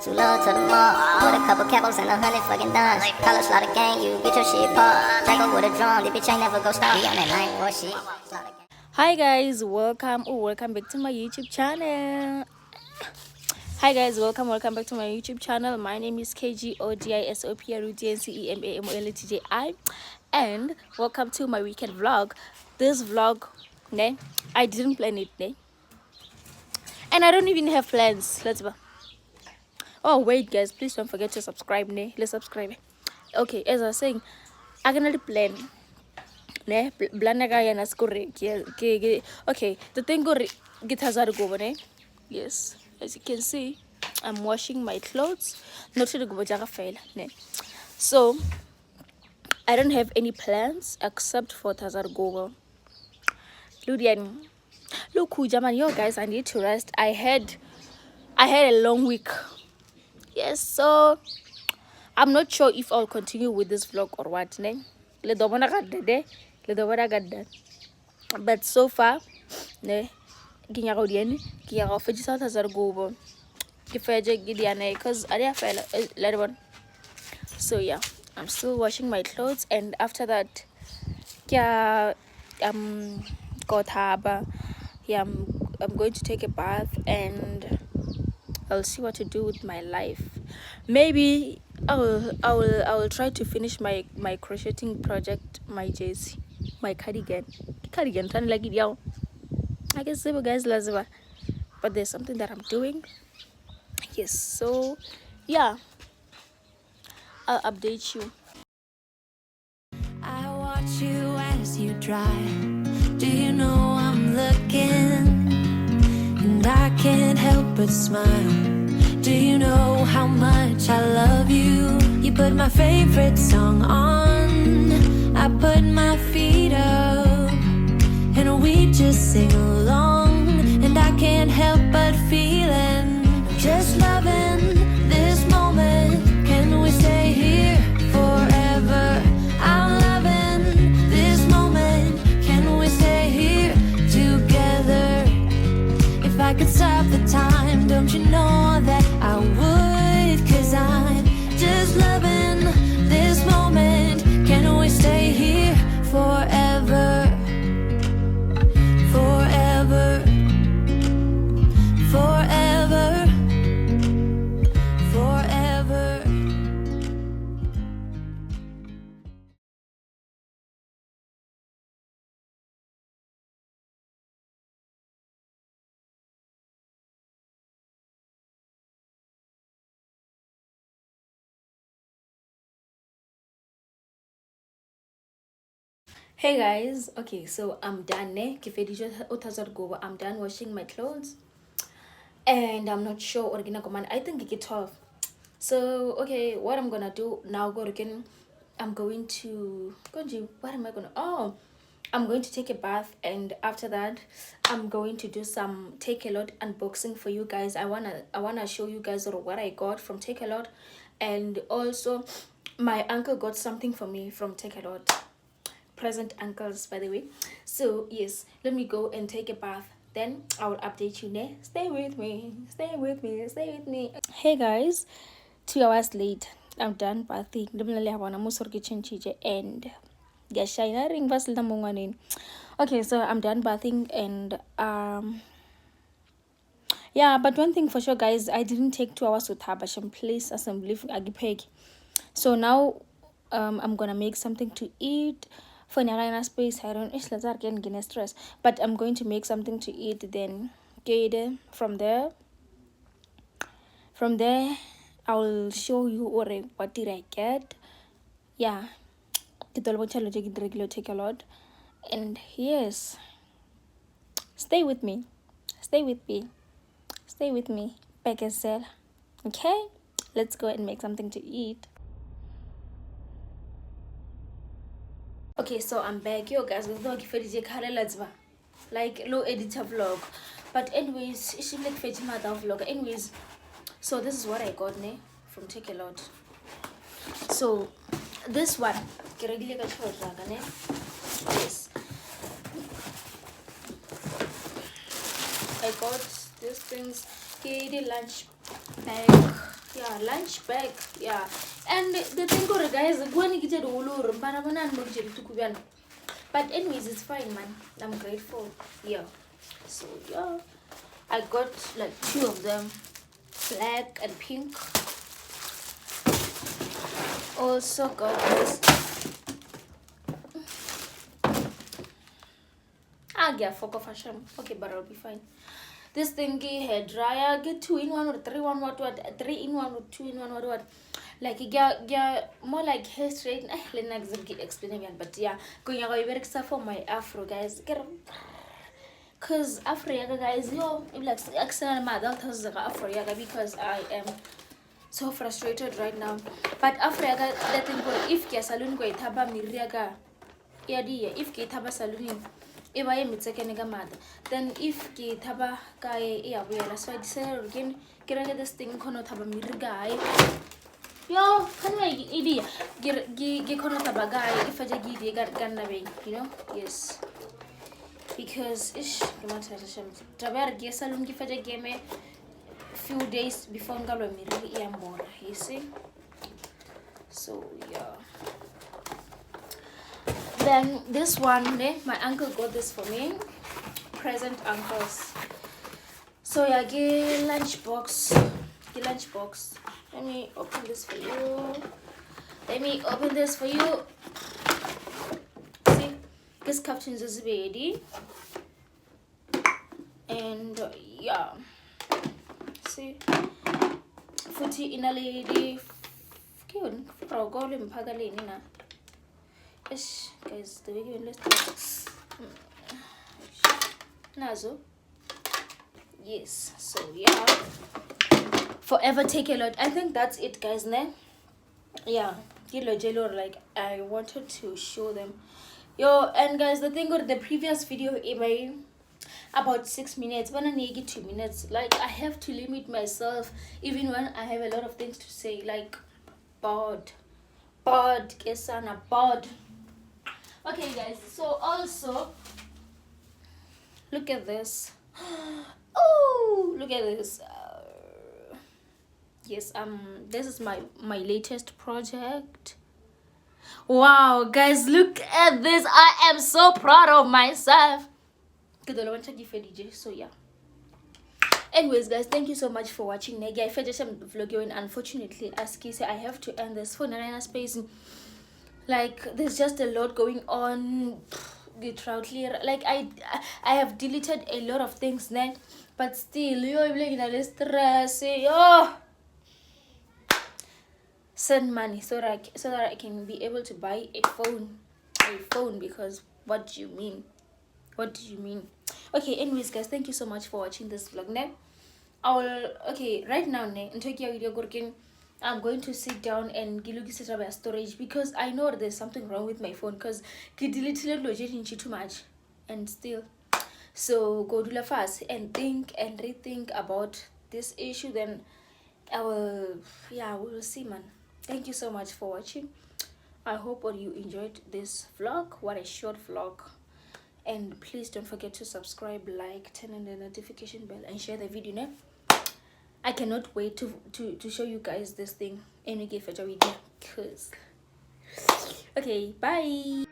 Too low to the mall, with a couple capos and 100 fucking dimes. College slaughter gang, you get your shit popped. Take up with a drum, the bitch ain't never go stop. Be on that line, boy, shit. Hi guys, welcome back to my YouTube channel. Hi guys, welcome back to my YouTube channel. My name is KGODISOPRUTNCEMAMOLTJI, and welcome to my weekend vlog. This vlog, ne, I didn't plan it, ne, and I don't even have plans. Let's go. Oh wait, guys, please don't forget to subscribe, ne. Let's subscribe. Okay, as I was saying, I cannot plan. Ne, okay, the thing go get has go, ne. Yes, as you can see, I'm washing my clothes. Not to go fail, ne. So I don't have any plans except for Tazar Gogo. Ludian, look who Jaman, yo guys, I need to rest. I had a long week. Yes, so I'm not sure if I'll continue with this vlog or what, ne. But so far, ne, so yeah, I'm still washing my clothes, and after that, yeah, I'm going to take a bath, and I'll see what to do with my life. Maybe I will try to finish my crocheting project, my jersey, my cardigan, turn like it, yo. I guess you guys lazima, but there's something that I'm doing. Yes, so yeah, I'll update you. I watch you as you drive. Do you know I'm looking? And I can't help but smile. Do you know how much I love you? You put my favorite song on, I put my feet up, and we just sing along. And I can't help but feeling, just loving this moment. Can we stay here forever? I'm loving this moment. Can we stay here together? If I could stop the time, don't you know that I would? 'Cause I'm just loving this moment. Can we stay here forever? Forever. Forever. Forever. Hey guys, okay, so I'm done, ne? I'm done washing my clothes, and I'm not sure what gonna command. I think it's 12. So okay, what I'm gonna do now, go again. I'm going to what am I gonna I'm going to take a bath, and after that I'm going to do some Takealot unboxing for you guys. I wanna show you guys what I got from Takealot, and also my uncle got something for me from Takealot. Present uncles, by the way. So yes, let me go and take a bath, then I will update you. Ne, stay with me. Hey guys, 2 hours late, I'm done bathing. And okay, so I'm done bathing, and yeah, but one thing for sure, guys, I didn't take 2 hours with Habasham place assembly agipeg. So now I'm gonna make something to eat for Nagana space. I don't get stress, but I'm going to make something to eat, then get from there I'll show you what did I get. Yeah, take a lot. And yes, stay with me, back as well. Okay, let's go and make something to eat. Okay, so I'm back, yo guys, with like low editor vlog, but anyways, it's like mother vlog. Anyways, so this is what I got, ne, from Takealot. So this one, yes, I got these things, lunch bag. Yeah, lunch bag. Yeah. And the thing is, guys, but anyways, it's fine, man. I'm grateful. Yeah. So yeah, I got like 2 of them, black and pink. Also got this. Get fuck off Hashem. Okay, but I'll be fine. This thingy hair dryer, get 2-in-1 or 3-in-1 what 3-in-1 or 2-in-1 what. Like yeah, more like hair straight. Let me explain again, but yeah, going for my afro, guys. Cause afro yaga, guys, yo, like external mother afro yaga, because I am so frustrated right now. But afro yaga, that thing if ke salon go itaba miriaga, if ke itaba salon. If I am mother, then if ke taba guy so I decided again get this thing cannot have a mirror guy. Yo, can I idea get taba guy if I give got ganaway, you know? Yes. Because ish Tabar guess salon give a game a few days before Galo mirror more, you see? So yeah. Then this one, my uncle got this for me. Present uncles. So yeah, get lunchbox. Let me open this for you. See, this caption is ready. And yeah, see, footy in a lady. Guys, the video let's Nazo. Yes, so yeah. Forever Takealot. I think that's it, guys, ne? Yeah. Like I wanted to show them. Yo, and guys, the thing with the previous video about 6 minutes, when I need 2 minutes, like I have to limit myself even when I have a lot of things to say, like bored, kesana, bored. Okay, guys, so also look at this. Oh, look at this. Yes, this is my latest project. Wow, guys, look at this. I am so proud of myself. So yeah, anyways, guys, thank you so much for watching. I finished some vlog, unfortunately, as Kisa, I have to end this for Nana space. Like there's just a lot going on. Like I have deleted a lot of things then, but still you're stress. Send money so that I can be able to buy a phone, because what do you mean? Okay, anyways, guys, thank you so much for watching this vlog. Right now in Tokyo video working, I'm going to sit down and set up a storage, because I know there's something wrong with my phone, because I deleted too much and still. So go do la fast and think and rethink about this issue, then we will see, man. Thank you so much for watching. I hope all you enjoyed this vlog. What a short vlog. And please don't forget to subscribe, like, turn on the notification bell, and share the video. I cannot wait to show you guys this thing and we give it a video. Okay, bye.